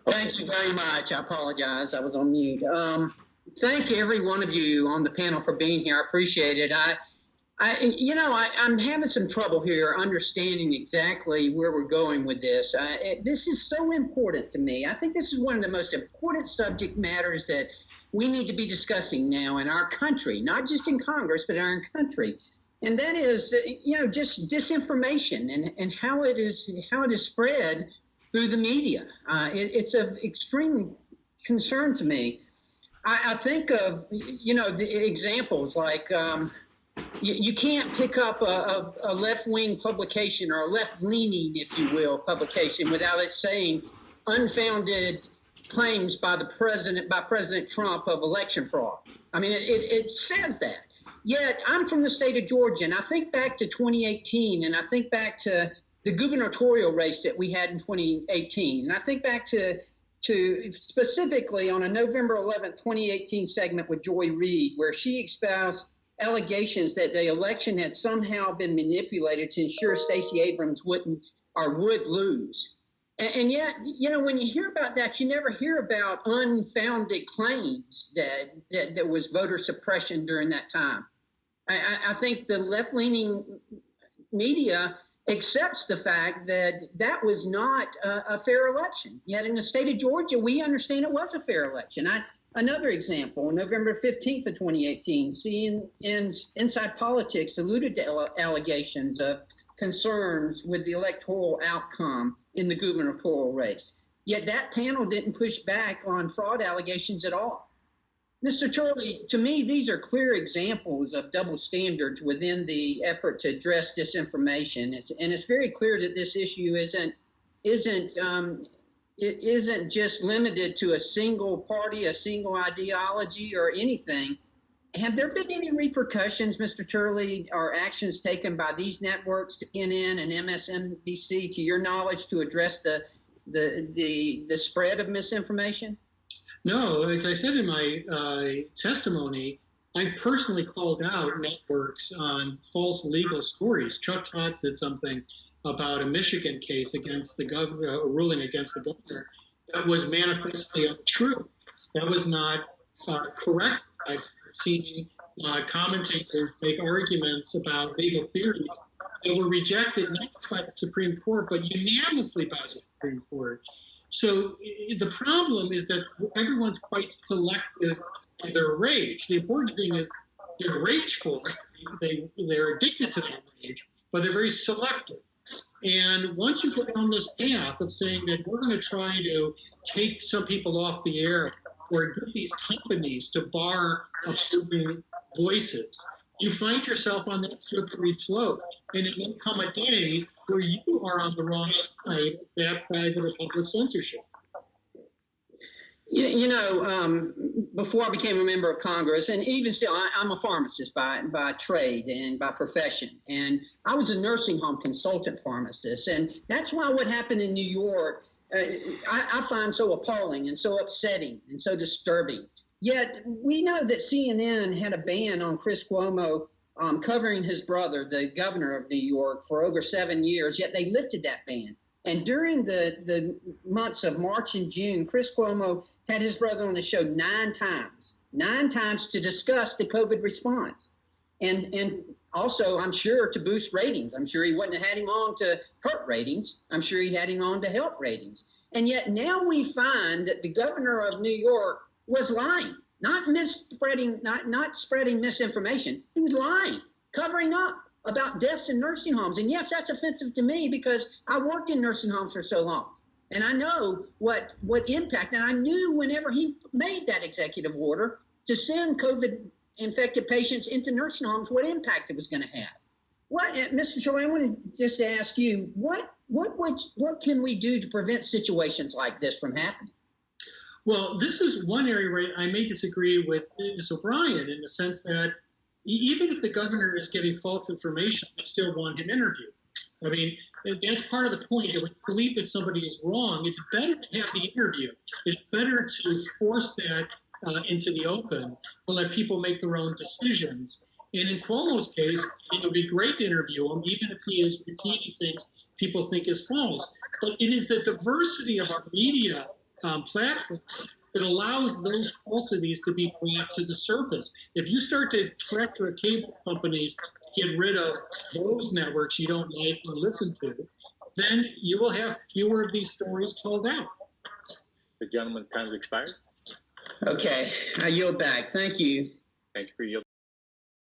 Thank you very much. I apologize. I was on mute. Thank every one of you on the panel for being here. I appreciate it. I'm having some trouble here understanding exactly where we're going with this. This is so important to me. I think this is one of the most important subject matters that we need to be discussing now in our country, not just in Congress, but in our country. And that is, just disinformation and how it is spread through the media. It's of extreme concern to me. I think of, the examples like you can't pick up a left-wing publication or a left-leaning, if you will, publication without it saying unfounded claims by President Trump of election fraud. I mean, it says that. Yet I'm from the state of Georgia, and I think back to 2018, and I think back to the gubernatorial race that we had in 2018. And I think back to specifically on a November 11th, 2018 segment with Joy Reid, where she espoused allegations that the election had somehow been manipulated to ensure Stacey Abrams would lose. And yet, when you hear about that, you never hear about unfounded claims that there was voter suppression during that time. I think the left-leaning media accepts the fact that that was not a fair election. Yet in the state of Georgia, we understand it was a fair election. Another example, November 15th of 2018, CNN's Inside Politics alluded to allegations of concerns with the electoral outcome in the gubernatorial race. Yet that panel didn't push back on fraud allegations at all. Mr. Turley, to me, these are clear examples of double standards within the effort to address disinformation. And it's very clear that this issue isn't just limited to a single party, a single ideology, or anything. Have there been any repercussions, Mr. Turley, or actions taken by these networks, CNN and MSNBC, to your knowledge, to address the spread of misinformation? No, as I said in my testimony, I've personally called out networks on false legal stories. Chuck Todd said something about a Michigan case against the governor, a ruling against the governor, that was manifestly untrue. That was not correct. I've seen commentators make arguments about legal theories that were rejected not just by the Supreme Court, but unanimously by the Supreme Court. So the problem is that everyone's quite selective in their rage. The important thing is they're rageful. They're addicted to that rage, but they're very selective. And once you go down this path of saying that we're going to try to take some people off the air or get these companies to bar opposing voices, you find yourself on that slippery slope. And it may come a day where you are on the wrong side of that private or public censorship. Before I became a member of Congress, and even still, I'm a pharmacist by trade and by profession. And I was a nursing home consultant pharmacist. And that's why what happened in New York, I find so appalling and so upsetting and so disturbing. Yet we know that CNN had a ban on Chris Cuomo covering his brother, the governor of New York, for over 7 years, yet they lifted that ban. And during the months of March and June, Chris Cuomo had his brother on the show 9 times to discuss the COVID response. And also, I'm sure, to boost ratings. I'm sure he wouldn't have had him on to hurt ratings. I'm sure he had him on to help ratings. And yet now we find that the governor of New York was lying, not spreading misinformation. He was lying, covering up about deaths in nursing homes. And yes, that's offensive to me because I worked in nursing homes for so long. And I know what impact, and I knew whenever he made that executive order to send COVID-infected patients into nursing homes, what impact it was going to have. Mr. Troy, I want to just ask you, what can we do to prevent situations like this from happening? Well, this is one area where I may disagree with Ms. O'Brien in the sense that even if the governor is getting false information, I still want him interviewed. I mean, that's part of the point. That when you believe that somebody is wrong, it's better to have the interview. It's better to force that into the open to let people make their own decisions. And in Cuomo's case, it would be great to interview him, even if he is repeating things people think is false. But it is the diversity of our media platforms that allows those falsities to be brought to the surface. If you start to pressure cable companies to get rid of those networks you don't like or listen to, then you will have fewer of these stories called out. The gentleman's time has expired. Okay, I yield back. Thank you. Thank you for yielding.